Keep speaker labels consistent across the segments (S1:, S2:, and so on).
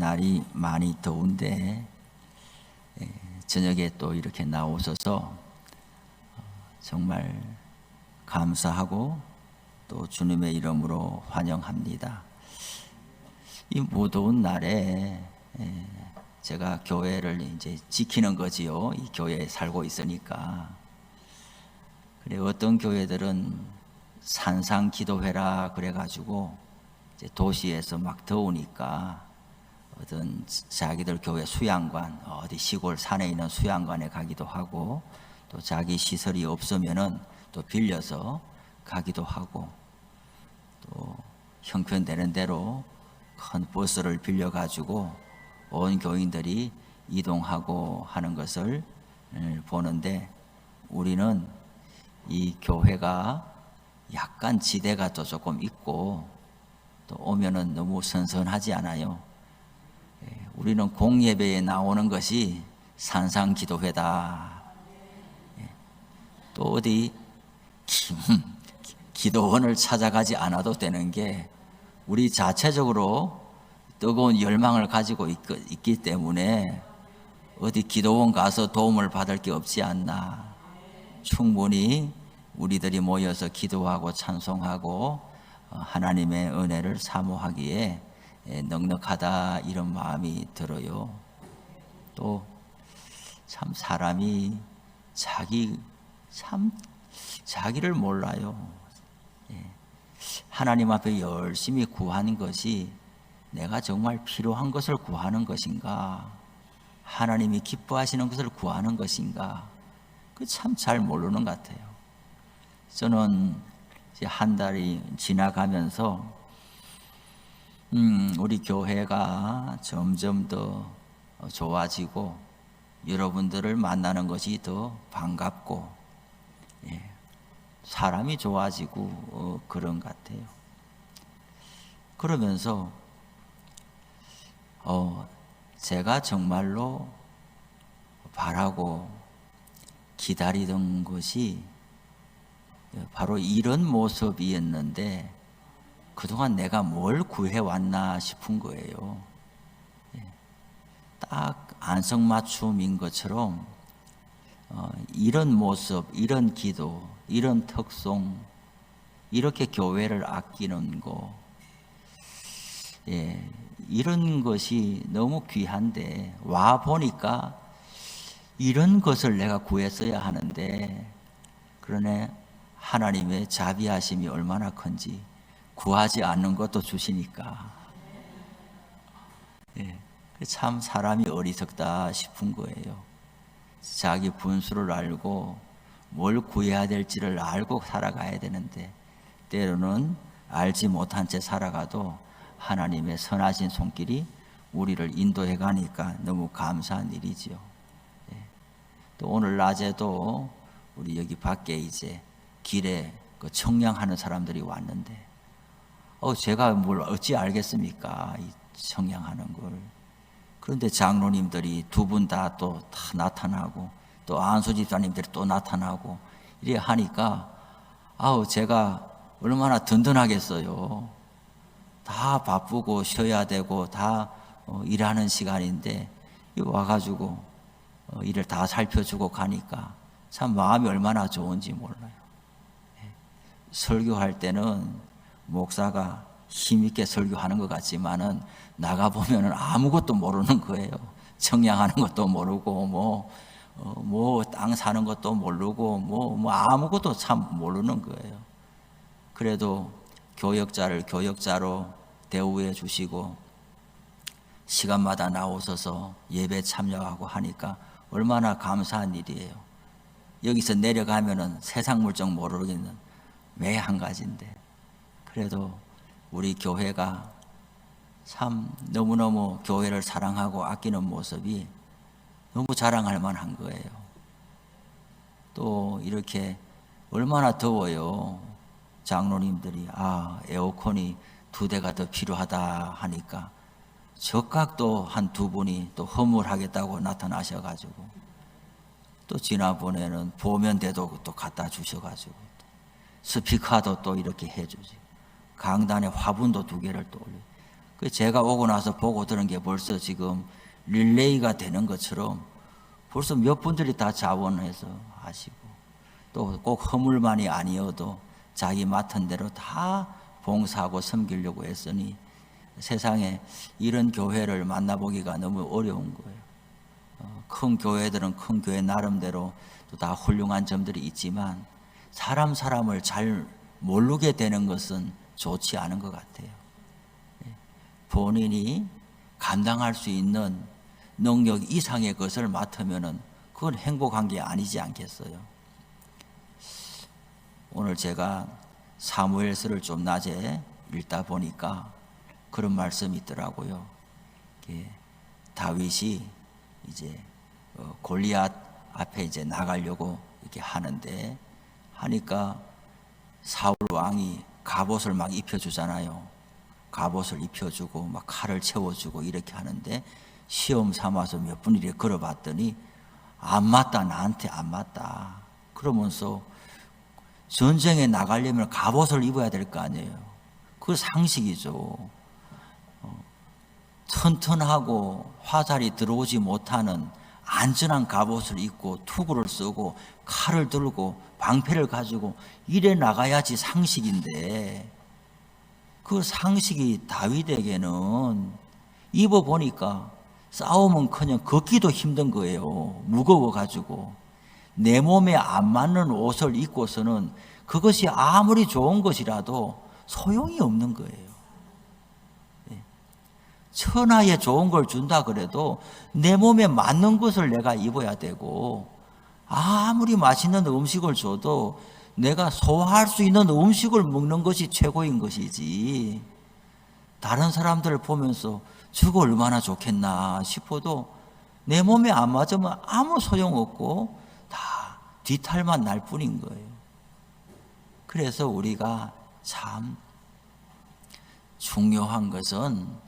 S1: 날이 많이 더운데 저녁에 또 이렇게 나오셔서 정말 감사하고 또 주님의 이름으로 환영합니다. 이 무더운 날에 제가 교회를 이제 지키는 거지요. 이 교회에 살고 있으니까. 그래 어떤 교회들은 산상 기도회라 그래가지고 이제 도시에서 막 더우니까 어떤 자기들 교회 수양관, 어디 시골 산에 있는 수양관에 가기도 하고, 또 자기 시설이 없으면은 또 빌려서 가기도 하고, 또 형편되는 대로 큰 버스를 빌려가지고 온 교인들이 이동하고 하는 것을 보는데, 우리는 이 교회가 약간 지대가 또 조금 있고, 또 오면은 너무 선선하지 않아요. 우리는 공예배에 나오는 것이 산상기도회다. 또 어디 기도원을 찾아가지 않아도 되는 게 우리 자체적으로 뜨거운 열망을 가지고 있기 때문에 어디 기도원 가서 도움을 받을 게 없지 않나. 충분히 우리들이 모여서 기도하고 찬송하고 하나님의 은혜를 사모하기에 넉넉하다, 이런 마음이 들어요. 또 참 사람이 자기를 몰라요. 하나님 앞에 열심히 구하는 것이 내가 정말 필요한 것을 구하는 것인가, 하나님이 기뻐하시는 것을 구하는 것인가, 그 참 잘 모르는 것 같아요. 저는 이제 한 달이 지나가면서 우리 교회가 점점 더 좋아지고 여러분들을 만나는 것이 더 반갑고 사람이 좋아지고 그런 것 같아요. 그러면서 제가 정말로 바라고 기다리던 것이 바로 이런 모습이었는데, 그동안 내가 뭘 구해왔나 싶은 거예요. 딱 안성맞춤인 것처럼 이런 모습, 이런 기도, 이런 특송, 이렇게 교회를 아끼는 거, 이런 것이 너무 귀한데, 와 보니까 이런 것을 내가 구했어야 하는데, 그러네 하나님의 자비하심이 얼마나 큰지, 구하지 않는 것도 주시니까. 참 사람이 어리석다 싶은 거예요. 자기 분수를 알고 뭘 구해야 될지를 알고 살아가야 되는데, 때로는 알지 못한 채 살아가도 하나님의 선하신 손길이 우리를 인도해 가니까 너무 감사한 일이지요. 또 오늘 낮에도 우리 여기 밖에 이제 길에 그 청량하는 사람들이 왔는데, 제가 뭘 어찌 알겠습니까? 이 청량하는 걸. 그런데 장로님들이 두 분 다 또 다 나타나고, 또 안수 집사님들이 또 나타나고, 이래 하니까 제가 얼마나 든든하겠어요. 다 바쁘고 쉬어야 되고 다 일하는 시간인데 와가지고 일을 다 살펴주고 가니까 참 마음이 얼마나 좋은지 몰라요. 설교할 때는 목사가 힘있게 설교하는 것 같지만은 나가보면은 아무것도 모르는 거예요. 청량하는 것도 모르고 땅 사는 것도 모르고 아무것도 참 모르는 거예요. 그래도 교역자를 교역자로 대우해 주시고 시간마다 나오셔서 예배 참여하고 하니까 얼마나 감사한 일이에요. 여기서 내려가면은 세상 물정 모르겠는 매 한 가지인데, 그래도 우리 교회가 참 너무너무 교회를 사랑하고 아끼는 모습이 너무 자랑할 만한 거예요. 또 이렇게 얼마나 더워요. 장로님들이 에어컨이 2대가 더 필요하다 하니까 적각 또 한 2분이 또 허물하겠다고 나타나셔가지고, 또 지난번에는 보면대도 또 갖다 주셔가지고, 스피커도 또 이렇게 해주지, 강단에 화분도 2개를 또 올려. 그 제가 오고 나서 보고 들은 게 벌써 지금 릴레이가 되는 것처럼 벌써 몇 분들이 다 자원해서 하시고, 또 꼭 허물만이 아니어도 자기 맡은 대로 다 봉사하고 섬기려고 했으니 세상에 이런 교회를 만나보기가 너무 어려운 거예요. 큰 교회들은 큰 교회 나름대로 또 다 훌륭한 점들이 있지만 사람을 잘 모르게 되는 것은 좋지 않은 것 같아요. 본인이 감당할 수 있는 능력 이상의 것을 맡으면은 그건 행복한 게 아니지 않겠어요? 오늘 제가 사무엘서를 좀 낮에 읽다 보니까 그런 말씀이 있더라고요. 다윗이 이제 골리앗 앞에 이제 나가려고 이렇게 하니까 사울 왕이 갑옷을 막 입혀주잖아요. 갑옷을 입혀주고 막 칼을 채워주고 이렇게 하는데 시험 삼아서 몇 분 이렇게 걸어봤더니 안 맞다, 나한테 안 맞다. 그러면서 전쟁에 나가려면 갑옷을 입어야 될 거 아니에요. 그 상식이죠. 튼튼하고 화살이 들어오지 못하는 안전한 갑옷을 입고 투구를 쓰고 칼을 들고 방패를 가지고 이래 나가야지 상식인데, 그 상식이 다윗에게는 입어보니까 싸움은커녕 걷기도 힘든 거예요. 무거워가지고. 내 몸에 안 맞는 옷을 입고서는 그것이 아무리 좋은 것이라도 소용이 없는 거예요. 천하에 좋은 걸 준다 그래도 내 몸에 맞는 것을 내가 입어야 되고, 아무리 맛있는 음식을 줘도 내가 소화할 수 있는 음식을 먹는 것이 최고인 것이지, 다른 사람들을 보면서 저거 얼마나 좋겠나 싶어도 내 몸에 안 맞으면 아무 소용없고 다 뒤탈만 날 뿐인 거예요. 그래서 우리가 참 중요한 것은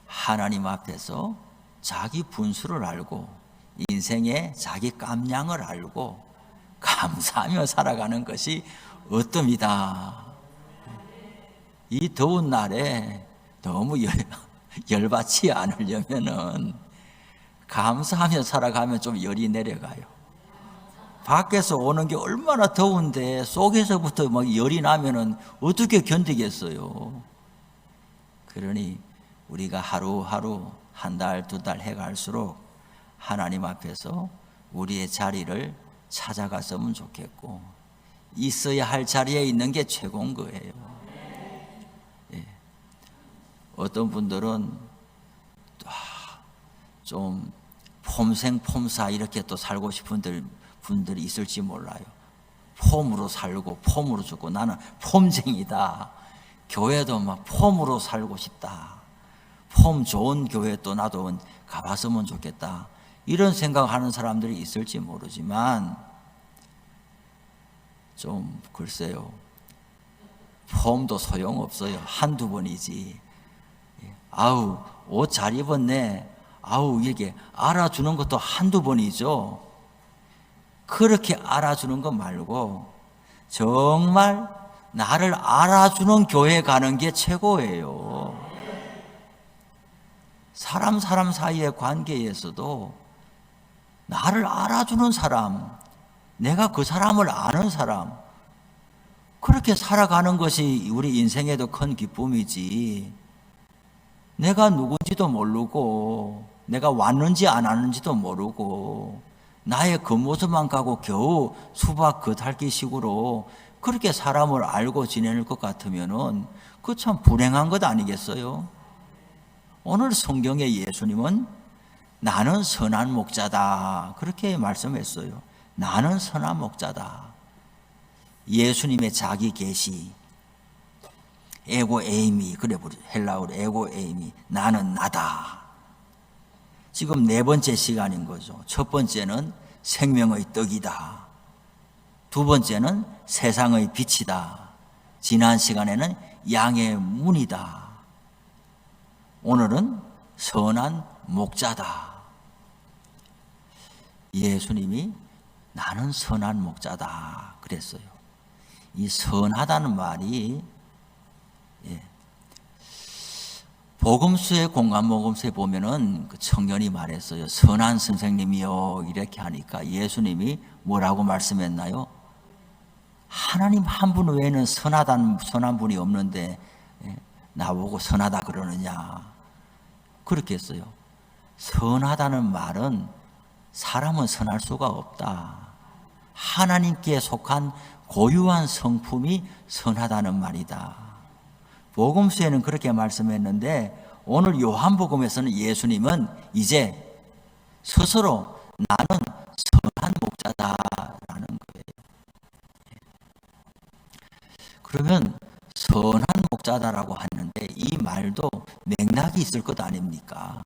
S1: 하나님 앞에서 자기 분수를 알고 인생의 자기 깜냥을 알고 감사하며 살아가는 것이 어떻습니다. 이 더운 날에 너무 열받지 않으려면은 감사하며 살아가면 좀 열이 내려가요. 밖에서 오는 게 얼마나 더운데 속에서부터 막 열이 나면은 어떻게 견디겠어요. 그러니 우리가 하루하루 한 달, 두 달 해갈수록 하나님 앞에서 우리의 자리를 찾아갔으면 좋겠고, 있어야 할 자리에 있는 게 최고인 거예요. 예. 어떤 분들은 좀 폼생폼사 이렇게 또 살고 싶은 분들이 있을지 몰라요. 폼으로 살고 폼으로 죽고, 나는 폼쟁이다. 교회도 막 폼으로 살고 싶다. 폼 좋은 교회 또 나도 가봤으면 좋겠다. 이런 생각하는 사람들이 있을지 모르지만 좀 글쎄요, 폼도 소용없어요. 한두 번이지. 아우 옷 잘 입었네, 아우 이게 알아주는 것도 한두 번이죠. 그렇게 알아주는 것 말고 정말 나를 알아주는 교회 가는 게 최고예요. 사람 사이의 관계에서도 나를 알아주는 사람, 내가 그 사람을 아는 사람, 그렇게 살아가는 것이 우리 인생에도 큰 기쁨이지, 내가 누군지도 모르고 내가 왔는지 안 왔는지도 모르고 나의 겉모습만 가고 겨우 수박 겉핥기식으로 그렇게 사람을 알고 지낼 것 같으면은 그 참 불행한 것 아니겠어요? 오늘 성경에 예수님은 나는 선한 목자다 그렇게 말씀했어요. 나는 선한 목자다. 예수님의 자기 계시, 에고 에이미, 그래 헬라어로 에고 에이미, 나는 나다. 지금 네 번째 시간인 거죠. 첫 번째는 생명의 떡이다. 두 번째는 세상의 빛이다. 지난 시간에는 양의 문이다. 오늘은 선한 목자다. 예수님이 나는 선한 목자다 그랬어요. 이 선하다는 말이 복음서의 공간 복음서에 보면은 그 청년이 말했어요. 선한 선생님이요. 이렇게 하니까 예수님이 뭐라고 말씀했나요? 하나님 한 분 외에는 선한 분이 없는데 나보고 선하다 그러느냐. 그렇게 했어요. 선하다는 말은 사람은 선할 수가 없다. 하나님께 속한 고유한 성품이 선하다는 말이다. 복음서에는 그렇게 말씀했는데 오늘 요한복음에서는 예수님은 이제 스스로 나는 선한 목자다라는 거예요. 그러면 선한 목자다라고 하는데 이 말도 맥락이 있을 것 아닙니까?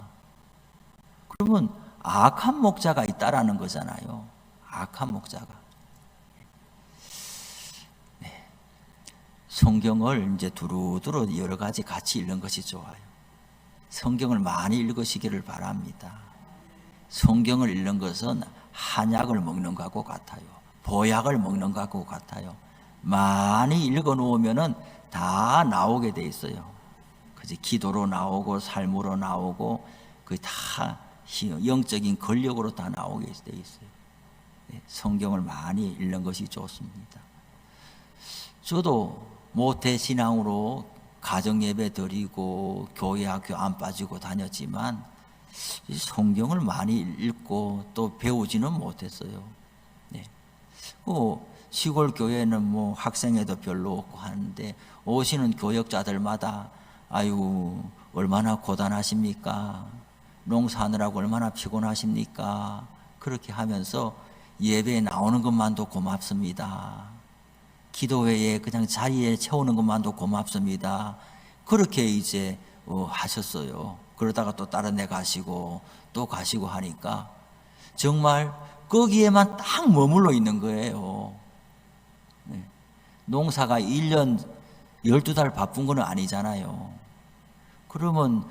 S1: 그러면 악한 목자가 있다라는 거잖아요. 악한 목자가. 성경을 이제 두루두루 여러 가지 같이 읽는 것이 좋아요. 성경을 많이 읽으시기를 바랍니다. 성경을 읽는 것은 한약을 먹는 것하고 같아요. 보약을 먹는 것하고 같아요. 많이 읽어 놓으면은 다 나오게 돼 있어요. 그지? 기도로 나오고 삶으로 나오고 그 다 영적인 권력으로 다 나오게 돼 있어요. 성경을 많이 읽는 것이 좋습니다. 저도 모태신앙으로 가정예배 드리고 교회 학교 안 빠지고 다녔지만 성경을 많이 읽고 또 배우지는 못했어요. 네. 시골 교회는 뭐 학생회도 별로 없고 하는데 오시는 교역자들마다 아유 얼마나 고단하십니까? 농사하느라고 얼마나 피곤하십니까? 그렇게 하면서 예배에 나오는 것만도 고맙습니다. 기도회에 그냥 자리에 채우는 것만도 고맙습니다. 그렇게 이제 하셨어요. 그러다가 또 다른 데 가시고 또 가시고 하니까 정말 거기에만 딱 머물러 있는 거예요. 네. 농사가 1년 12달 바쁜 건 아니잖아요. 그러면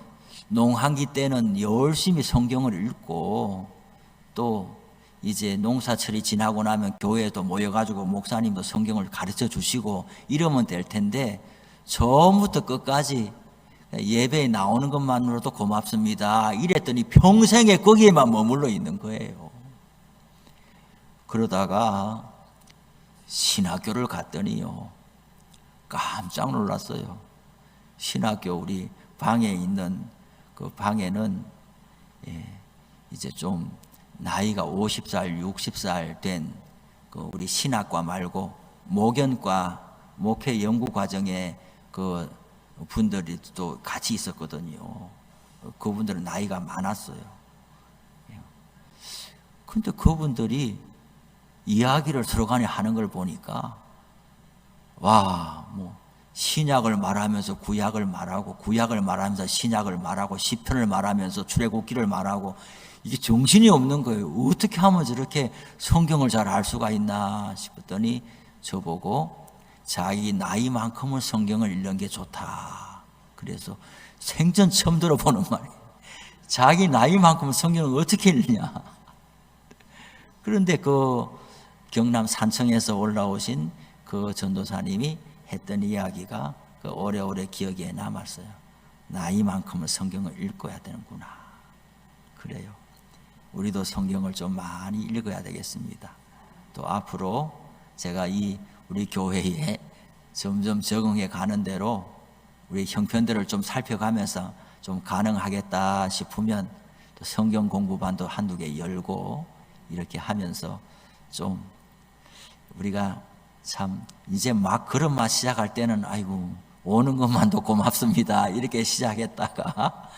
S1: 농한기 때는 열심히 성경을 읽고 또 이제 농사철이 지나고 나면 교회에도 모여가지고 목사님도 성경을 가르쳐 주시고 이러면 될 텐데 처음부터 끝까지 예배에 나오는 것만으로도 고맙습니다. 이랬더니 평생에 거기에만 머물러 있는 거예요. 그러다가 신학교를 갔더니요. 깜짝 놀랐어요. 신학교 우리 방에 있는 그 방에는 이제 좀 나이가 50살, 60살 된 그 우리 신학과 말고 목연과 목회 연구 과정에 그 분들이 또 같이 있었거든요. 그분들은 나이가 많았어요. 근데 그분들이 이야기를 서로 간에 하는 걸 보니까 와, 뭐 신약을 말하면서 구약을 말하고 구약을 말하면서 신약을 말하고 시편을 말하면서 출애굽기를 말하고 이게 정신이 없는 거예요. 어떻게 하면 저렇게 성경을 잘 알 수가 있나 싶었더니 저보고 자기 나이만큼은 성경을 읽는 게 좋다. 그래서 생전 처음 들어보는 말이에요. 자기 나이만큼은 성경을 어떻게 읽냐. 그런데 그 경남 산청에서 올라오신 그 전도사님이 했던 이야기가 그 오래오래 기억에 남았어요. 나이만큼은 성경을 읽어야 되는구나. 그래요. 우리도 성경을 좀 많이 읽어야 되겠습니다. 또 앞으로 제가 우리 교회에 점점 적응해 가는 대로 우리 형편들을 좀 살펴가면서 좀 가능하겠다 싶으면 또 성경 공부반도 한두 개 열고 이렇게 하면서 좀 우리가 참 이제 막 그런 맛 시작할 때는 아이고 오는 것만도 고맙습니다 이렇게 시작했다가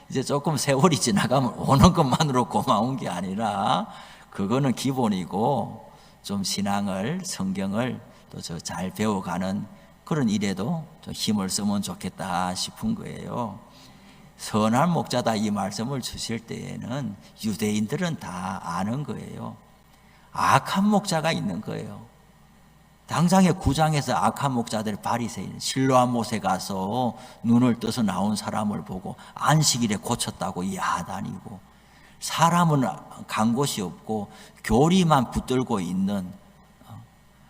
S1: 이제 조금 세월이 지나가면 오는 것만으로 고마운 게 아니라 그거는 기본이고 좀 신앙을 성경을 또 잘 배워가는 그런 일에도 좀 힘을 쓰면 좋겠다 싶은 거예요. 선한 목자다 이 말씀을 주실 때에는 유대인들은 다 아는 거예요. 악한 목자가 있는 거예요. 당장에 9장에서 악한 목자들 바리새인 실로암 못에 가서 눈을 떠서 나온 사람을 보고 안식일에 고쳤다고 야단이고 사람은 간 곳이 없고 교리만 붙들고 있는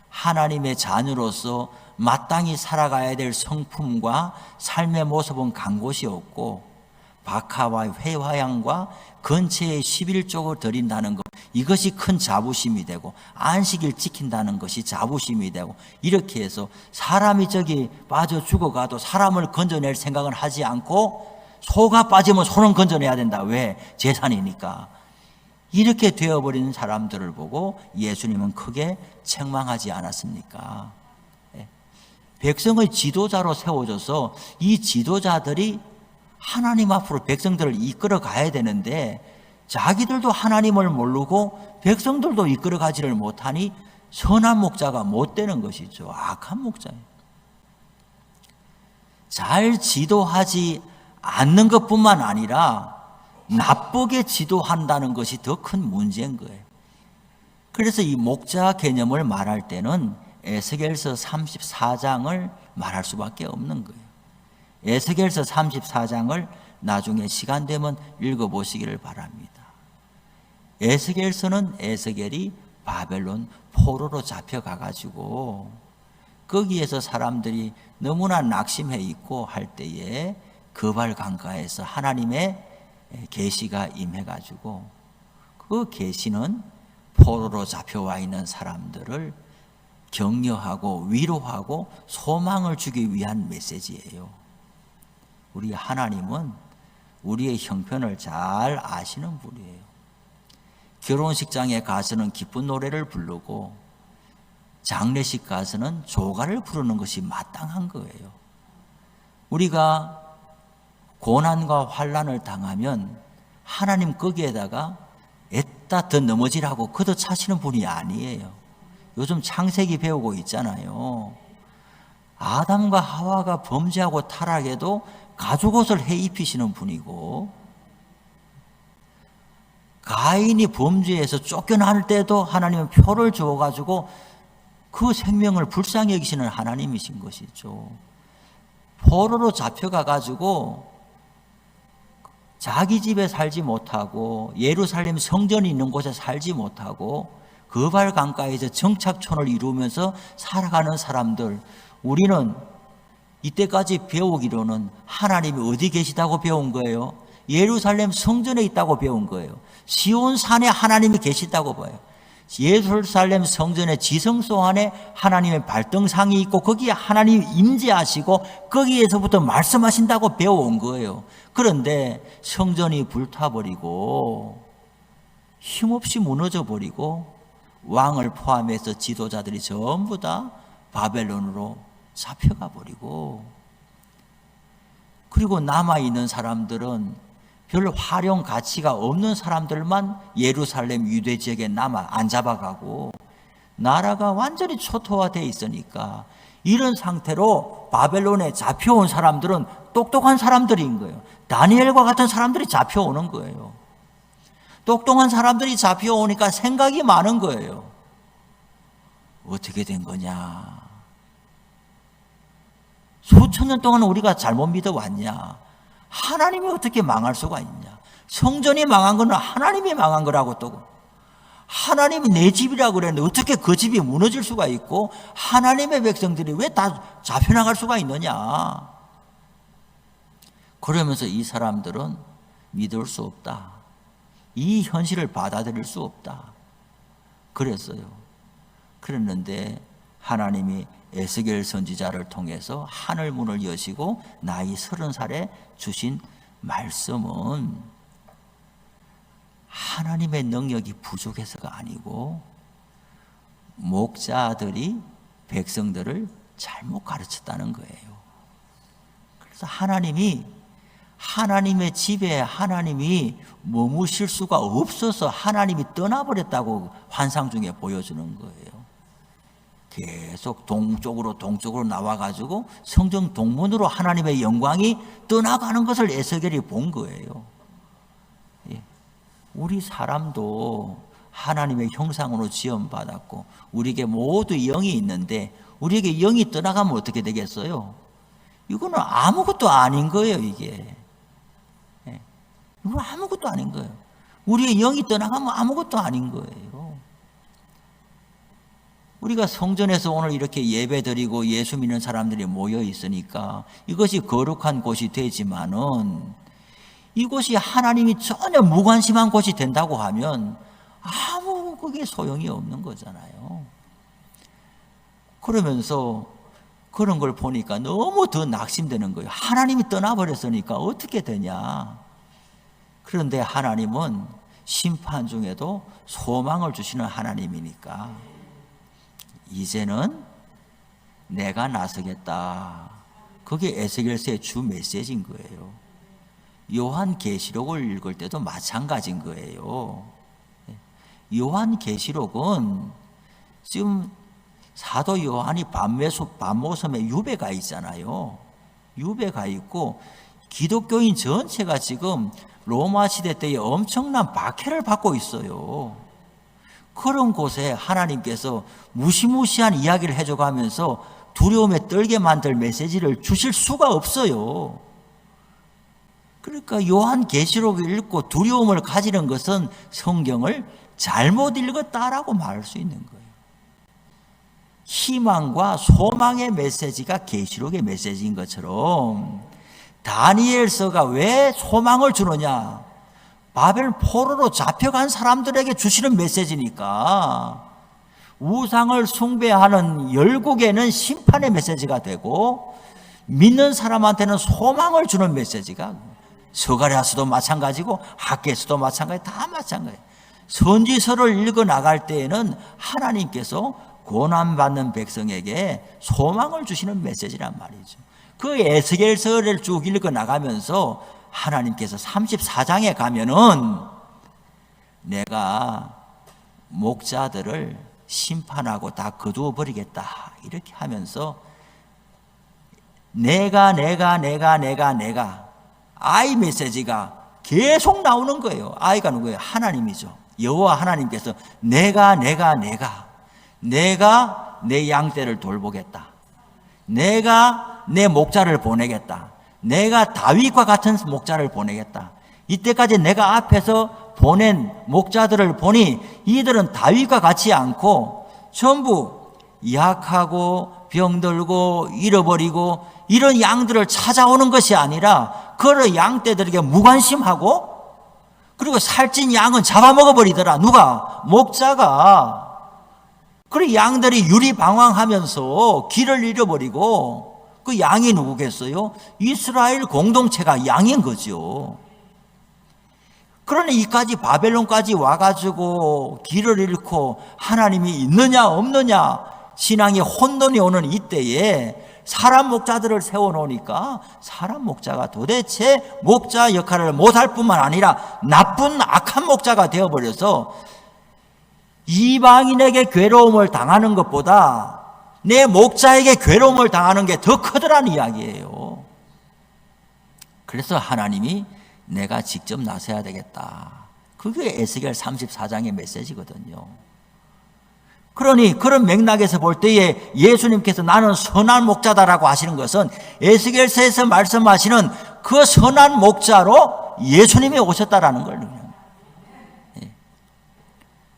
S1: 하나님의 자녀로서 마땅히 살아가야 될 성품과 삶의 모습은 간 곳이 없고 박하와 회화양과 근처에 11쪽을 드린다는 것, 이것이 큰 자부심이 되고 안식일 지킨다는 것이 자부심이 되고, 이렇게 해서 사람이 저기 빠져 죽어가도 사람을 건져낼 생각은 하지 않고 소가 빠지면 소는 건져내야 된다. 왜? 재산이니까. 이렇게 되어버리는 사람들을 보고 예수님은 크게 책망하지 않았습니까? 백성의 지도자로 세워져서 이 지도자들이 하나님 앞으로 백성들을 이끌어 가야 되는데 자기들도 하나님을 모르고 백성들도 이끌어 가지를 못하니 선한 목자가 못 되는 것이죠. 악한 목자예요. 잘 지도하지 않는 것뿐만 아니라 나쁘게 지도한다는 것이 더 큰 문제인 거예요. 그래서 이 목자 개념을 말할 때는 에스겔서 34장을 말할 수밖에 없는 거예요. 에스겔서 34장을 나중에 시간 되면 읽어보시기를 바랍니다. 에스겔서는 에스겔이 바벨론 포로로 잡혀가가지고 거기에서 사람들이 너무나 낙심해 있고 할 때에 그발 강가에서 하나님의 계시가 임해가지고 그 계시는 포로로 잡혀와 있는 사람들을 격려하고 위로하고 소망을 주기 위한 메시지예요. 우리 하나님은 우리의 형편을 잘 아시는 분이에요. 결혼식장에 가서는 기쁜 노래를 부르고 장례식 가서는 조가를 부르는 것이 마땅한 거예요. 우리가 고난과 환난을 당하면 하나님 거기에다가 애따 더 넘어지라고 걷어차시는 분이 아니에요. 요즘 창세기 배우고 있잖아요. 아담과 하와가 범죄하고 타락해도 가죽옷을 해 입히시는 분이고, 가인이 범죄해서 쫓겨날 때도 하나님은 표를 주어가지고 그 생명을 불쌍히 여기시는 하나님이신 것이죠. 포로로 잡혀가가지고 자기 집에 살지 못하고 예루살렘 성전이 있는 곳에 살지 못하고 그발 강가에서 정착촌을 이루면서 살아가는 사람들, 우리는 이때까지 배우기로는 하나님이 어디 계시다고 배운 거예요? 예루살렘 성전에 있다고 배운 거예요. 시온 산에 하나님이 계시다고 봐요. 예루살렘 성전의 지성소 안에 하나님의 발등상이 있고 거기에 하나님이 임재하시고 거기에서부터 말씀하신다고 배워온 거예요. 그런데 성전이 불타버리고 힘없이 무너져버리고 왕을 포함해서 지도자들이 전부 다 바벨론으로 잡혀가 버리고, 그리고 남아있는 사람들은 별 활용 가치가 없는 사람들만 예루살렘 유대 지역에 남아 안 잡아가고 나라가 완전히 초토화되어 있으니까 이런 상태로 바벨론에 잡혀온 사람들은 똑똑한 사람들인 거예요. 다니엘과 같은 사람들이 잡혀오는 거예요. 똑똑한 사람들이 잡혀오니까 생각이 많은 거예요. 어떻게 된 거냐? 수천 년 동안 우리가 잘못 믿어왔냐? 하나님이 어떻게 망할 수가 있냐? 성전이 망한 거는 하나님이 망한 거라고, 또 하나님이 내 집이라고 그랬는데 어떻게 그 집이 무너질 수가 있고 하나님의 백성들이 왜 다 잡혀나갈 수가 있느냐? 그러면서 이 사람들은 믿을 수 없다, 이 현실을 받아들일 수 없다 그랬어요. 그랬는데 하나님이 에스겔 선지자를 통해서 하늘 문을 여시고 나이 30살에 주신 말씀은 하나님의 능력이 부족해서가 아니고 목자들이 백성들을 잘못 가르쳤다는 거예요. 그래서 하나님의 집에 하나님이 머무실 수가 없어서 하나님이 떠나버렸다고 환상 중에 보여주는 거예요. 계속 동쪽으로 나와가지고 성전 동문으로 하나님의 영광이 떠나가는 것을 에스겔이 본 거예요. 우리 사람도 하나님의 형상으로 지음받았고 우리에게 모두 영이 있는데 우리에게 영이 떠나가면 어떻게 되겠어요? 이거는 아무것도 아닌 거예요. 이게 이건 아무것도 아닌 거예요. 우리의 영이 떠나가면 아무것도 아닌 거예요. 우리가 성전에서 오늘 이렇게 예배드리고 예수 믿는 사람들이 모여 있으니까 이것이 거룩한 곳이 되지만은 이곳이 하나님이 전혀 무관심한 곳이 된다고 하면 아무 그게 소용이 없는 거잖아요. 그러면서 그런 걸 보니까 너무 더 낙심되는 거예요. 하나님이 떠나버렸으니까 어떻게 되냐. 그런데 하나님은 심판 중에도 소망을 주시는 하나님이니까 이제는 내가 나서겠다. 그게 에스겔서의 주 메시지인 거예요. 요한계시록을 읽을 때도 마찬가지인 거예요. 요한계시록은 지금 사도 요한이 밤모섬에 유배가 있잖아요. 유배가 있고 기독교인 전체가 지금 로마 시대 때에 엄청난 박해를 받고 있어요. 그런 곳에 하나님께서 무시무시한 이야기를 해줘가면서 두려움에 떨게 만들 메시지를 주실 수가 없어요. 그러니까 요한계시록을 읽고 두려움을 가지는 것은 성경을 잘못 읽었다라고 말할 수 있는 거예요. 희망과 소망의 메시지가 계시록의 메시지인 것처럼 다니엘서가 왜 소망을 주느냐? 바벨 포로로 잡혀간 사람들에게 주시는 메시지니까 우상을 숭배하는 열국에는 심판의 메시지가 되고 믿는 사람한테는 소망을 주는 메시지가 스가랴서도 마찬가지고 학개서도 마찬가지, 다 마찬가지예요. 선지서를 읽어 나갈 때에는 하나님께서 고난받는 백성에게 소망을 주시는 메시지란 말이죠. 그 에스겔서를 쭉 읽어 나가면서 하나님께서 34장에 가면은 내가 목자들을 심판하고 다 거두어 버리겠다 이렇게 하면서 내가 아이 메시지가 계속 나오는 거예요. 아이가 누구예요? 하나님이죠. 여호와 하나님께서 내가 내 양떼를 돌보겠다. 내가 내 목자를 보내겠다. 내가 다윗과 같은 목자를 보내겠다. 이때까지 내가 앞에서 보낸 목자들을 보니 이들은 다윗과 같지 않고 전부 약하고 병들고 잃어버리고 이런 양들을 찾아오는 것이 아니라 그런 양떼들에게 무관심하고 그리고 살찐 양은 잡아먹어버리더라. 누가? 목자가. 그리고 양들이 유리방황하면서 길을 잃어버리고 그 양이 누구겠어요? 이스라엘 공동체가 양인 거죠. 그러니 이까지 바벨론까지 와가지고 길을 잃고 하나님이 있느냐 없느냐 신앙의 혼돈이 오는 이때에 사람 목자들을 세워놓으니까 사람 목자가 도대체 목자 역할을 못할 뿐만 아니라 나쁜 악한 목자가 되어버려서 이방인에게 괴로움을 당하는 것보다 내 목자에게 괴로움을 당하는 게 더 크더란 이야기예요. 그래서 하나님이 내가 직접 나서야 되겠다. 그게 에스겔 34장의 메시지거든요. 그러니 그런 맥락에서 볼 때에 예수님께서 나는 선한 목자다라고 하시는 것은 에스겔서에서 말씀하시는 그 선한 목자로 예수님이 오셨다라는 걸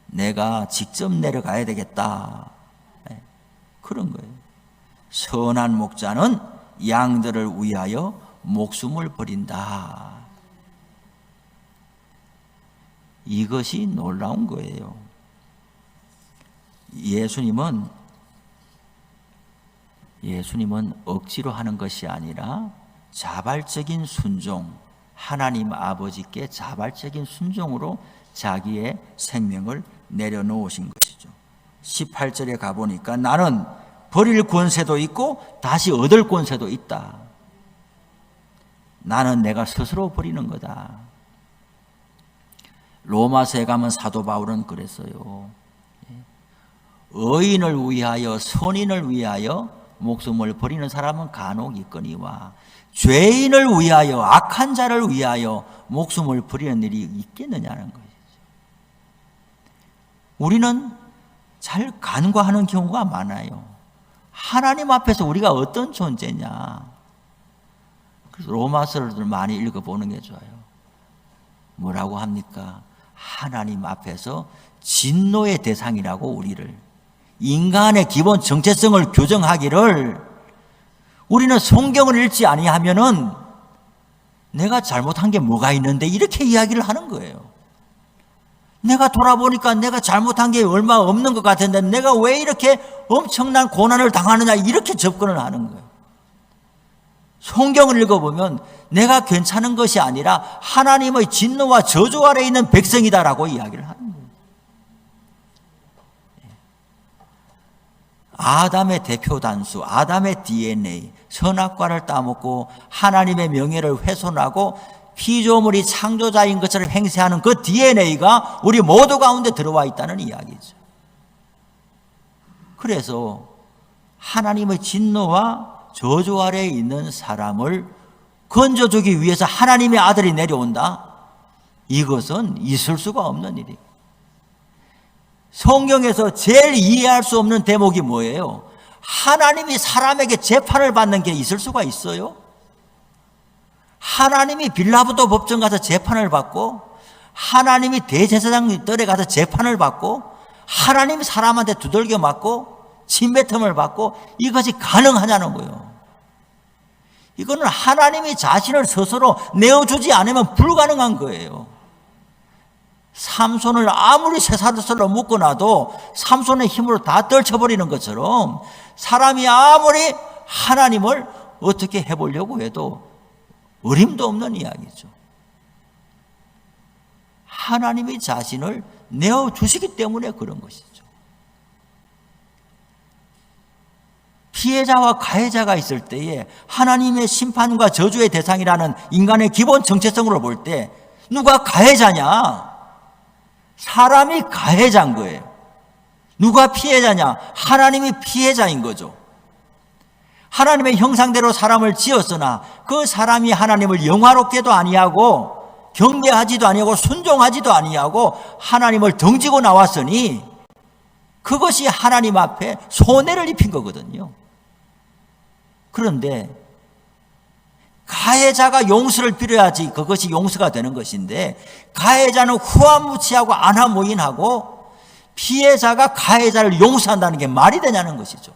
S1: 내가 직접 내려가야 되겠다. 그런 거예요. 선한 목자는 양들을 위하여 목숨을 버린다. 이것이 놀라운 거예요. 예수님은 억지로 하는 것이 아니라 자발적인 순종, 하나님 아버지께 자발적인 순종으로 자기의 생명을 내려놓으신 것이죠. 18절에 가보니까 나는 버릴 권세도 있고 다시 얻을 권세도 있다. 나는 내가 스스로 버리는 거다. 로마서에 가면 사도 바울은 그랬어요. 의인을 위하여 선인을 위하여 목숨을 버리는 사람은 간혹 있거니와 죄인을 위하여 악한 자를 위하여 목숨을 버리는 일이 있겠느냐는 것이죠. 우리는 잘 간과하는 경우가 많아요. 하나님 앞에서 우리가 어떤 존재냐. 그래서 로마서를 많이 읽어보는 게 좋아요. 뭐라고 합니까? 하나님 앞에서 진노의 대상이라고 우리를 인간의 기본 정체성을 규정하기를 우리는 성경을 읽지 아니하면은 내가 잘못한 게 뭐가 있는데 이렇게 이야기를 하는 거예요. 내가 돌아보니까 내가 잘못한 게 얼마 없는 것 같은데 내가 왜 이렇게 엄청난 고난을 당하느냐 이렇게 접근을 하는 거예요. 성경을 읽어보면 내가 괜찮은 것이 아니라 하나님의 진노와 저주 아래 있는 백성이다라고 이야기를 하는 거예요. 아담의 대표 단수, 아담의 DNA, 선악과를 따먹고 하나님의 명예를 훼손하고 피조물이 창조자인 것처럼 행세하는 그 DNA가 우리 모두 가운데 들어와 있다는 이야기죠. 그래서 하나님의 진노와 저주 아래에 있는 사람을 건져주기 위해서 하나님의 아들이 내려온다? 이것은 있을 수가 없는 일이에요. 성경에서 제일 이해할 수 없는 대목이 뭐예요? 하나님이 사람에게 재판을 받는 게 있을 수가 있어요? 하나님이 빌라도도 법정 가서 재판을 받고 하나님이 대제사장 뜰에 가서 재판을 받고 하나님이 사람한테 두들겨 맞고 침뱉음을 받고 이것이 가능하냐는 거예요. 이거는 하나님이 자신을 스스로 내어주지 않으면 불가능한 거예요. 삼손을 아무리 쇠사슬로 묶어놔도 삼손의 힘으로 다 떨쳐버리는 것처럼 사람이 아무리 하나님을 어떻게 해보려고 해도 어림도 없는 이야기죠. 하나님이 자신을 내어주시기 때문에 그런 것이죠. 피해자와 가해자가 있을 때에 하나님의 심판과 저주의 대상이라는 인간의 기본 정체성으로 볼 때 누가 가해자냐? 사람이 가해자인 거예요. 누가 피해자냐? 하나님이 피해자인 거죠. 하나님의 형상대로 사람을 지었으나 그 사람이 하나님을 영화롭게도 아니하고 경배하지도 아니하고 순종하지도 아니하고 하나님을 등지고 나왔으니 그것이 하나님 앞에 손해를 입힌 거거든요. 그런데 가해자가 용서를 빌어야지 그것이 용서가 되는 것인데 가해자는 후한무치하고 안하무인하고 피해자가 가해자를 용서한다는 게 말이 되냐는 것이죠.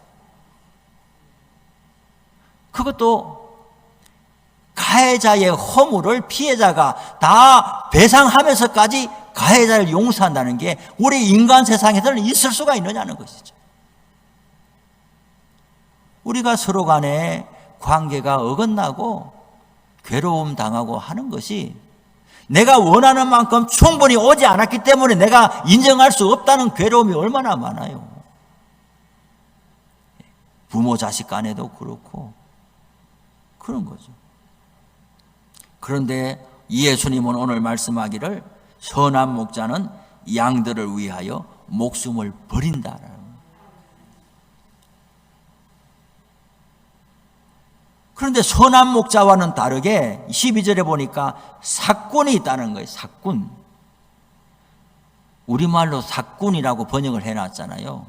S1: 그것도 가해자의 허물을 피해자가 다 배상하면서까지 가해자를 용서한다는 게 우리 인간 세상에서는 있을 수가 있느냐는 것이죠. 우리가 서로 간에 관계가 어긋나고 괴로움 당하고 하는 것이 내가 원하는 만큼 충분히 오지 않았기 때문에 내가 인정할 수 없다는 괴로움이 얼마나 많아요. 부모 자식 간에도 그렇고 그런 거죠. 그런데 예수님은 오늘 말씀하기를 선한 목자는 양들을 위하여 목숨을 버린다라는 거예요. 그런데 선한 목자와는 다르게 12절에 보니까 삭군이 있다는 거예요. 삭군. 우리말로 삭군이라고 번역을 해놨잖아요.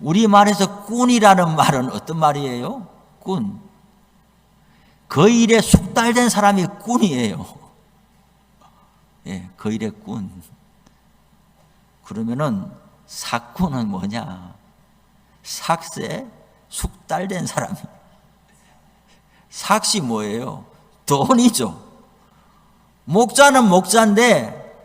S1: 우리말에서 꾼이라는 말은 어떤 말이에요? 꾼. 그 일에 숙달된 사람이 꾼이에요. 예, 그 일의 꾼. 그러면은 삭군은 뭐냐? 삭세 숙달된 사람이. 삭시 뭐예요? 돈이죠. 목자는 목자인데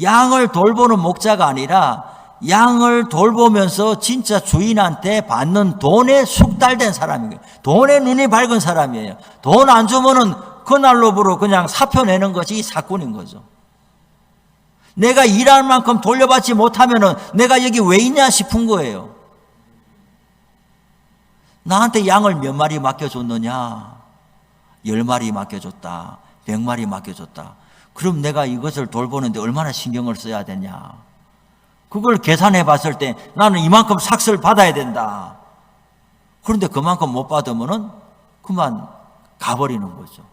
S1: 양을 돌보는 목자가 아니라 양을 돌보면서 진짜 주인한테 받는 돈에 숙달된 사람이에요. 돈에 눈이 밝은 사람이에요. 돈 안 주면은 그날로부로 그냥 사표 내는 것이 사건인 거죠. 내가 일할 만큼 돌려받지 못하면은 내가 여기 왜 있냐 싶은 거예요. 나한테 양을 몇 마리 맡겨줬느냐? 10마리 맡겨줬다. 100마리 맡겨줬다. 그럼 내가 이것을 돌보는데 얼마나 신경을 써야 되냐? 그걸 계산해 봤을 때 나는 이만큼 삭스를 받아야 된다. 그런데 그만큼 못 받으면은 그만 가버리는 거죠.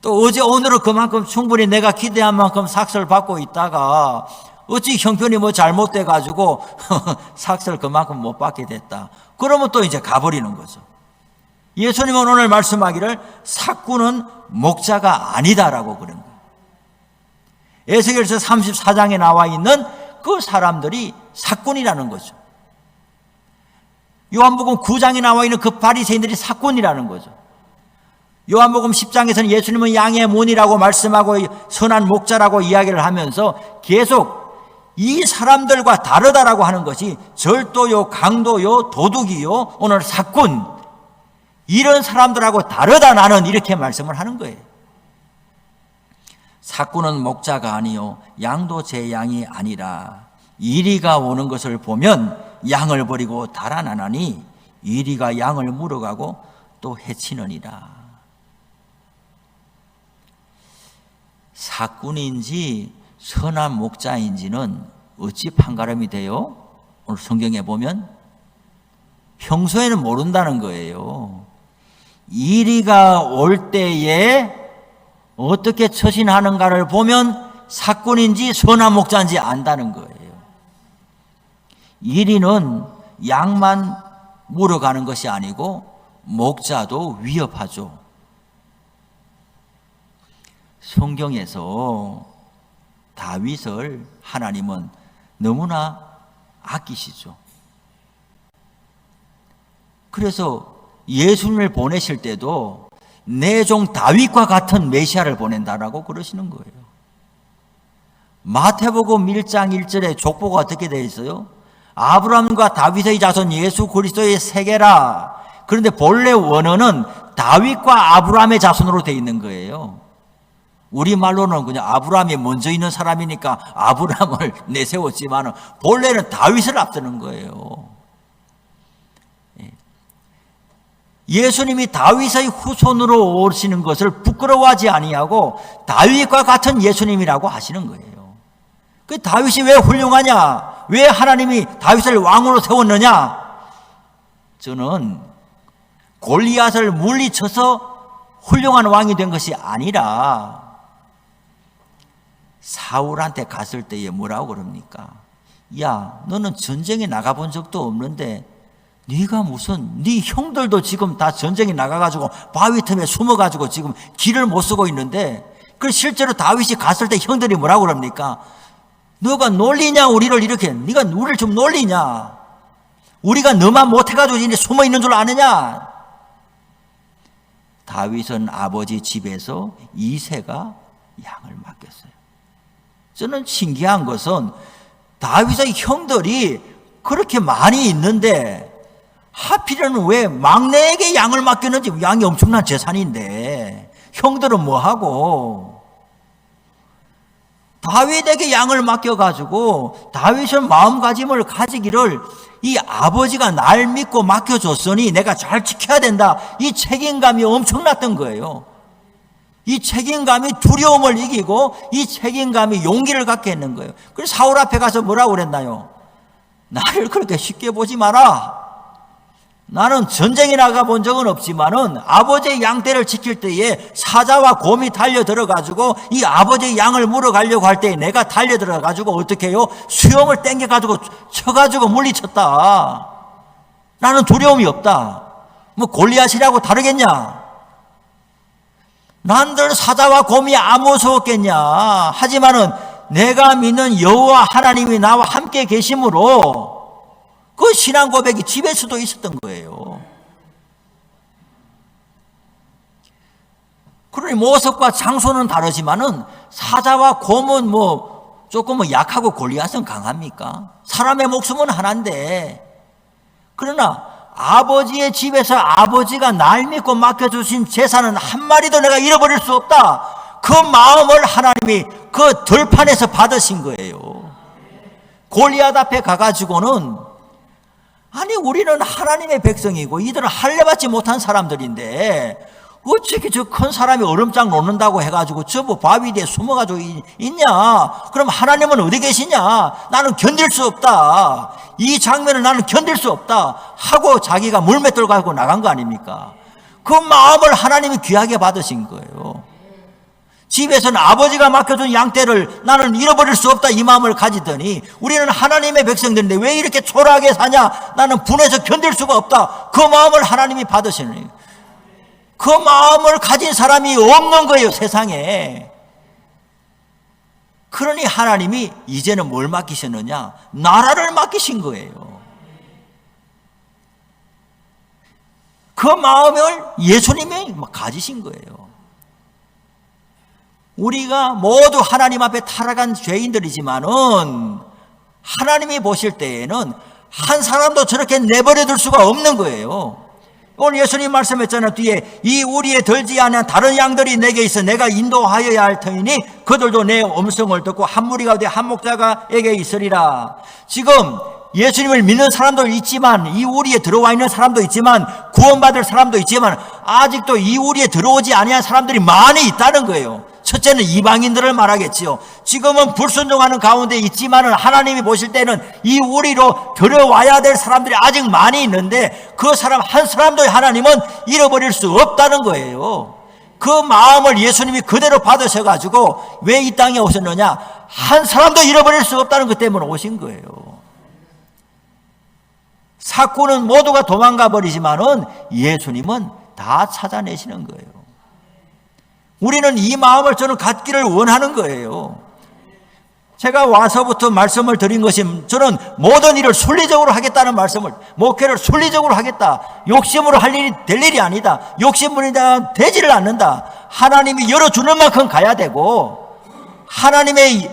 S1: 또 어제 오늘은 그만큼 충분히 내가 기대한 만큼 삭스를 받고 있다가 어찌 형편이 뭐 잘못돼 가지고 삭스를 그만큼 못 받게 됐다. 그러면 또 이제 가버리는 거죠. 예수님은 오늘 말씀하기를 삭군은 목자가 아니다라고 그런 거예요. 에스겔서 34장에 나와 있는 그 사람들이 삭군이라는 거죠. 요한복음 9장에 나와 있는 그 바리새인들이 삭군이라는 거죠. 요한복음 10장에서는 예수님은 양의 문이라고 말씀하고 선한 목자라고 이야기를 하면서 계속 이 사람들과 다르다라고 하는 것이 절도요, 강도요, 도둑이요, 오늘 사꾼, 이런 사람들하고 다르다 나는, 이렇게 말씀을 하는 거예요. 사꾼은 목자가 아니요 양도 제 양이 아니라 이리가 오는 것을 보면 양을 버리고 달아나나니 이리가 양을 물어가고 또 해치느니라. 사꾼인지 선한 목자인지는 어찌 판가름이 돼요? 오늘 성경에 보면 평소에는 모른다는 거예요. 이리가 올 때에 어떻게 처신하는가를 보면 사꾼인지 선한 목자인지 안다는 거예요. 이리는 양만 물어가는 것이 아니고 목자도 위협하죠. 성경에서 다윗을 하나님은 너무나 아끼시죠. 그래서 예수님을 보내실 때도 내 종 다윗과 같은 메시아를 보낸다라고 그러시는 거예요. 마태복음 1장 1절에 족보가 어떻게 되어 있어요? 아브라함과 다윗의 자손 예수 그리스도의 세계라. 그런데 본래 원어는 다윗과 아브라함의 자손으로 되어 있는 거예요. 우리말로는 그냥 아브라함이 먼저 있는 사람이니까 아브라함을 내세웠지만 본래는 다윗을 앞서는 거예요. 예수님이 다윗의 후손으로 오시는 것을 부끄러워하지 아니하고 다윗과 같은 예수님이라고 하시는 거예요. 그 다윗이 왜 훌륭하냐? 왜 하나님이 다윗을 왕으로 세웠느냐? 저는 골리앗을 물리쳐서 훌륭한 왕이 된 것이 아니라 사울한테 갔을 때에 뭐라고 그럽니까? 야, 너는 전쟁에 나가본 적도 없는데 네가 무슨, 네 형들도 지금 다 전쟁에 나가가지고 바위 틈에 숨어가지고 지금 길을 못 쓰고 있는데, 그 실제로 다윗이 갔을 때 형들이 뭐라고 그럽니까? 너가 놀리냐 우리를 이렇게, 네가 우리를 좀 놀리냐? 우리가 너만 못해가지고 이제 숨어 있는 줄 아느냐? 다윗은 아버지 집에서 이새가 양을 맡겼어요. 저는 신기한 것은 다윗의 형들이 그렇게 많이 있는데 하필이면 왜 막내에게 양을 맡겼는지. 양이 엄청난 재산인데 형들은 뭐하고. 다윗에게 양을 맡겨가지고 다윗은 마음가짐을 가지기를, 이 아버지가 날 믿고 맡겨줬으니 내가 잘 지켜야 된다, 이 책임감이 엄청났던 거예요. 이 책임감이 두려움을 이기고 이 책임감이 용기를 갖게 했는 거예요. 그래서 사울 앞에 가서 뭐라고 그랬나요? 나를 그렇게 쉽게 보지 마라. 나는 전쟁에 나가본 적은 없지만은 아버지의 양떼를 지킬 때에 사자와 곰이 달려 들어가지고 이 아버지의 양을 물어가려고 할 때 내가 달려 들어가지고 어떻게 해요? 수염을 땡겨가지고 쳐가지고 물리쳤다. 나는 두려움이 없다. 뭐 골리앗이라고 다르겠냐? 난들 사자와 곰이 아무 무서웠겠냐? 하지만은 내가 믿는 여호와 하나님이 나와 함께 계심으로 그 신앙 고백이 집에서도 있었던 거예요. 그러니 모습과 장소는 다르지만은 사자와 곰은 뭐 조금 약하고 골리앗은 강합니까? 사람의 목숨은 하나인데. 그러나 아버지의 집에서 아버지가 날 믿고 맡겨주신 재산은 한 마리도 내가 잃어버릴 수 없다. 그 마음을 하나님이 그 들판에서 받으신 거예요. 골리앗 앞에 가가지고는, 아니 우리는 하나님의 백성이고 이들은 할례받지 못한 사람들인데 어떻게 저 큰 사람이 얼음장 놓는다고 해가지고 저 뭐 바위 뒤에 숨어가지고 있냐? 그럼 하나님은 어디 계시냐? 나는 견딜 수 없다. 이 장면을 나는 견딜 수 없다 하고 자기가 물맷돌 가지고 나간 거 아닙니까? 그 마음을 하나님이 귀하게 받으신 거예요. 집에서는 아버지가 맡겨준 양떼를 나는 잃어버릴 수 없다, 이 마음을 가지더니 우리는 하나님의 백성들인데 왜 이렇게 초라하게 사냐? 나는 분해서 견딜 수가 없다. 그 마음을 하나님이 받으시는 거예요. 그 마음을 가진 사람이 없는 거예요, 세상에. 그러니 하나님이 이제는 뭘 맡기셨느냐? 나라를 맡기신 거예요. 그 마음을 예수님이 가지신 거예요. 우리가 모두 하나님 앞에 타락한 죄인들이지만은 하나님이 보실 때에는 한 사람도 저렇게 내버려 둘 수가 없는 거예요. 오늘 예수님 말씀했잖아요. 뒤에 이 우리에 들지 않은 다른 양들이 내게 있어 내가 인도하여야 할 터이니 그들도 내 음성을 듣고 한 무리가 되어 한 목자가에게 있으리라. 지금 예수님을 믿는 사람도 있지만 이 우리에 들어와 있는 사람도 있지만 구원받을 사람도 있지만 아직도 이 우리에 들어오지 아니한 사람들이 많이 있다는 거예요. 첫째는 이방인들을 말하겠지요. 지금은 불순종하는 가운데 있지만은 하나님이 보실 때는 이 우리로 들어와야 될 사람들이 아직 많이 있는데 그 사람 한 사람도 하나님은 잃어버릴 수 없다는 거예요. 그 마음을 예수님이 그대로 받으셔가지고 왜 이 땅에 오셨느냐? 한 사람도 잃어버릴 수 없다는 것 때문에 오신 거예요. 사꾼은 모두가 도망가 버리지만은 예수님은 다 찾아내시는 거예요. 우리는 이 마음을 저는 갖기를 원하는 거예요. 제가 와서부터 말씀을 드린 것이 저는 모든 일을 순리적으로 하겠다는 말씀을, 목회를 순리적으로 하겠다. 욕심으로 할 일이 될 일이 아니다. 욕심으로 되지를 않는다. 하나님이 열어주는 만큼 가야 되고 하나님의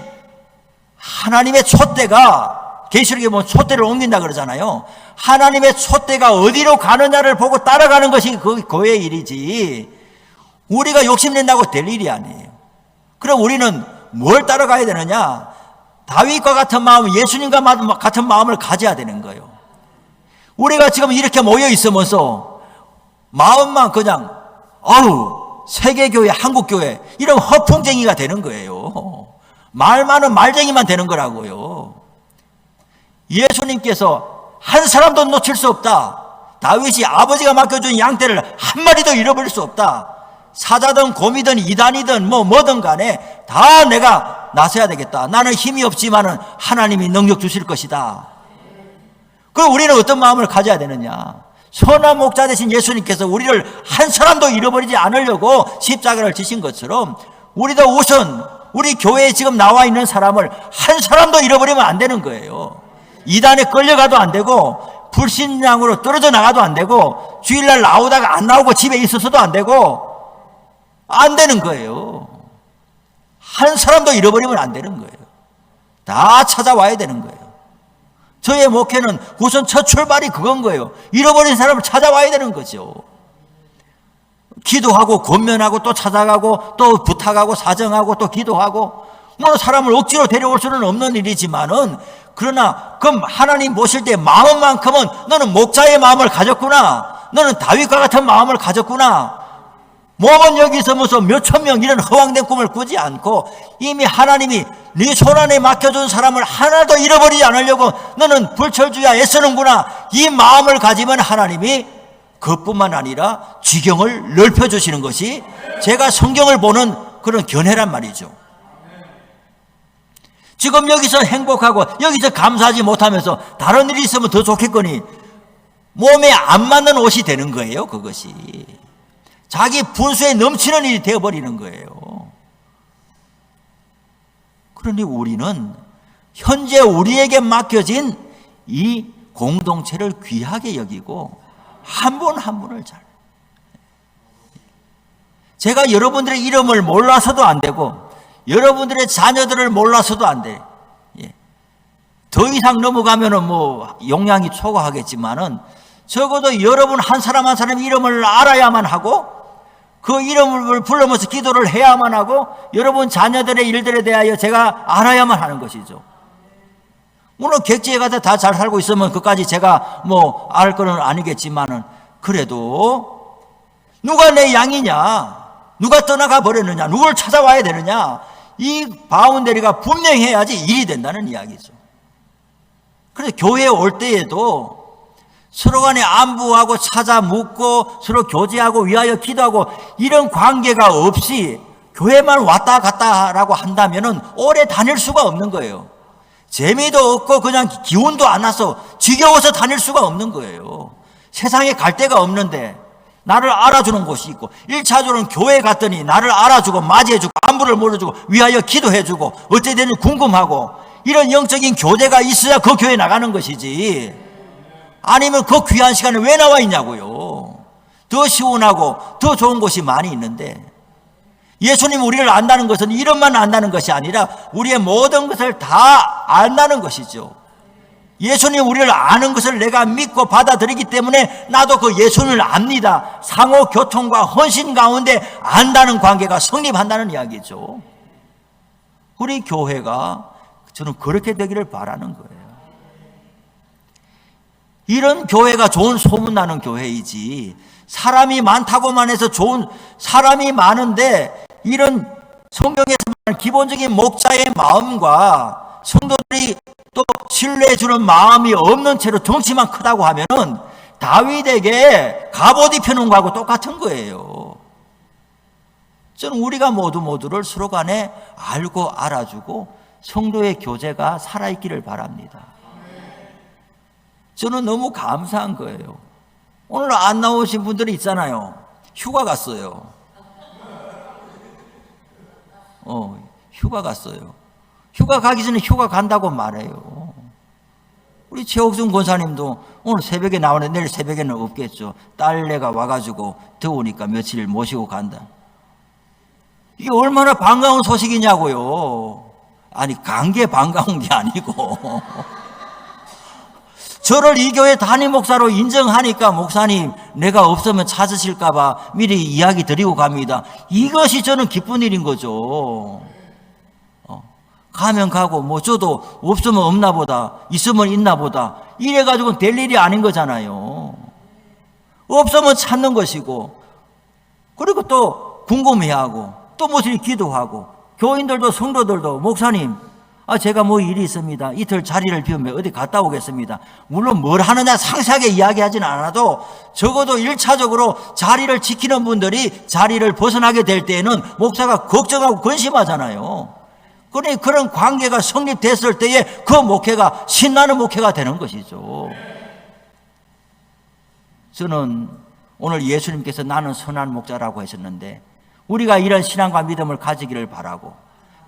S1: 촛대가 계시록에 보면 촛대를 옮긴다 그러잖아요. 하나님의 촛대가 어디로 가느냐를 보고 따라가는 것이 그의 일이지 우리가 욕심낸다고 될 일이 아니에요. 그럼 우리는 뭘 따라가야 되느냐? 다윗과 같은 마음, 예수님과 같은 마음을 가져야 되는 거예요. 우리가 지금 이렇게 모여 있으면서 마음만 그냥 세계교회, 한국교회 이런 허풍쟁이가 되는 거예요. 말 많은 말쟁이만 되는 거라고요. 예수님께서 한 사람도 놓칠 수 없다. 다윗이 아버지가 맡겨준 양떼를 한 마리도 잃어버릴 수 없다. 사자든 곰이든 이단이든 뭐든 간에 다 내가 나서야 되겠다. 나는 힘이 없지만은 하나님이 능력 주실 것이다. 그럼 우리는 어떤 마음을 가져야 되느냐? 선한 목자 되신 예수님께서 우리를 한 사람도 잃어버리지 않으려고 십자가를 지신 것처럼 우리도 우선 우리 교회에 지금 나와 있는 사람을 한 사람도 잃어버리면 안 되는 거예요. 이단에 끌려가도 안 되고 불신앙으로 떨어져 나가도 안 되고 주일날 나오다가 안 나오고 집에 있어서도 안 되고 안 되는 거예요. 한 사람도 잃어버리면 안 되는 거예요. 다 찾아와야 되는 거예요. 저의 목회는 우선 첫 출발이 그건 거예요. 잃어버린 사람을 찾아와야 되는 거죠. 기도하고 권면하고 또 찾아가고 또 부탁하고 사정하고 또 기도하고 사람을 억지로 데려올 수는 없는 일이지만은 그러나 그럼 하나님 보실 때 마음만큼은 너는 목자의 마음을 가졌구나. 너는 다윗과 같은 마음을 가졌구나. 몸은 여기 있으면서 몇천 명 이런 허황된 꿈을 꾸지 않고 이미 하나님이 네 손안에 맡겨준 사람을 하나도 잃어버리지 않으려고 너는 불철주야 애쓰는구나. 이 마음을 가지면 하나님이 그뿐만 아니라 지경을 넓혀주시는 것이 제가 성경을 보는 그런 견해란 말이죠. 지금 여기서 행복하고 여기서 감사하지 못하면서 다른 일이 있으면 더 좋겠거니 몸에 안 맞는 옷이 되는 거예요. 그것이 자기 분수에 넘치는 일이 되어버리는 거예요. 그러니 우리는 현재 우리에게 맡겨진 이 공동체를 귀하게 여기고 한 분 한 분을 잘. 제가 여러분들의 이름을 몰라서도 안 되고 여러분들의 자녀들을 몰라서도 안 돼. 더 이상 넘어가면은 용량이 초과하겠지만은 적어도 여러분 한 사람 한 사람 이름을 알아야만 하고 그 이름을 부르면서 기도를 해야만 하고 여러분 자녀들의 일들에 대하여 제가 알아야만 하는 것이죠. 물론 객지에 가서 다 잘 살고 있으면 그까지 제가 알 거는 아니겠지만은 그래도 누가 내 양이냐? 누가 떠나가 버렸느냐? 누굴 찾아와야 되느냐? 이 바운더리가 분명해야지 일이 된다는 이야기죠. 그래서 교회에 올 때에도 서로 간에 안부하고 찾아 묻고 서로 교제하고 위하여 기도하고 이런 관계가 없이 교회만 왔다 갔다라고 한다면은 오래 다닐 수가 없는 거예요. 재미도 없고 그냥 기운도 안 나서 지겨워서 다닐 수가 없는 거예요. 세상에 갈 데가 없는데 나를 알아주는 곳이 있고 1차적으로는 교회 갔더니 나를 알아주고 맞이해주고 안부를 물어주고 위하여 기도해주고 어찌 되는지 궁금하고 이런 영적인 교제가 있어야 그 교회 나가는 것이지 아니면 그 귀한 시간에 왜 나와 있냐고요. 더 시원하고 더 좋은 곳이 많이 있는데, 예수님 우리를 안다는 것은 이름만 안다는 것이 아니라 우리의 모든 것을 다 안다는 것이죠. 예수님 우리를 아는 것을 내가 믿고 받아들이기 때문에 나도 그 예수님을 압니다. 상호 교통과 헌신 가운데 안다는 관계가 성립한다는 이야기죠. 우리 교회가 저는 그렇게 되기를 바라는 거예요. 이런 교회가 좋은 소문나는 교회이지, 사람이 많다고만 해서 좋은, 사람이 많은데 이런 성경에서 말하는 기본적인 목자의 마음과 성도들이 또 신뢰해주는 마음이 없는 채로 덩치만 크다고 하면은 다윗에게 갑옷 입혀놓은 거하고 똑같은 거예요. 저는 우리가 모두를 서로 간에 알고 알아주고 성도의 교제가 살아있기를 바랍니다. 저는 너무 감사한 거예요. 오늘 안 나오신 분들이 있잖아요. 휴가 갔어요. 휴가 갔어요. 휴가 가기 전에 휴가 간다고 말해요. 우리 최옥순 권사님도 오늘 새벽에 나오는데 내일 새벽에는 없겠죠. 딸내가 와가지고 더우니까 며칠 모시고 간다. 이게 얼마나 반가운 소식이냐고요. 아니, 관계 반가운 게 아니고 저를 이 교회 담임 목사로 인정하니까 목사님 내가 없으면 찾으실까 봐 미리 이야기 드리고 갑니다. 이것이 저는 기쁜 일인 거죠. 가면 가고 뭐 저도 없으면 없나 보다, 있으면 있나 보다, 이래가지고는 될 일이 아닌 거잖아요. 없으면 찾는 것이고, 그리고 또 궁금해하고 또 무슨 기도하고, 교인들도 성도들도 목사님 제가 뭐 일이 있습니다. 이틀 자리를 비우면 어디 갔다 오겠습니다. 물론 뭘 하느냐 상세하게 이야기하지는 않아도 적어도 1차적으로 자리를 지키는 분들이 자리를 벗어나게 될 때에는 목사가 걱정하고 근심하잖아요. 그러니 그런 관계가 성립됐을 때에 그 목회가 신나는 목회가 되는 것이죠. 저는 오늘 예수님께서 나는 선한 목자라고 하셨는데 우리가 이런 신앙과 믿음을 가지기를 바라고,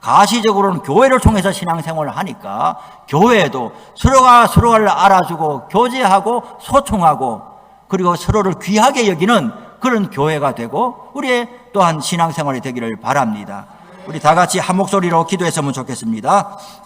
S1: 가시적으로는 교회를 통해서 신앙생활을 하니까 교회에도 서로가 서로를 알아주고 교제하고 소통하고 그리고 서로를 귀하게 여기는 그런 교회가 되고 우리의 또한 신앙생활이 되기를 바랍니다. 우리 다 같이 한 목소리로 기도했으면 좋겠습니다.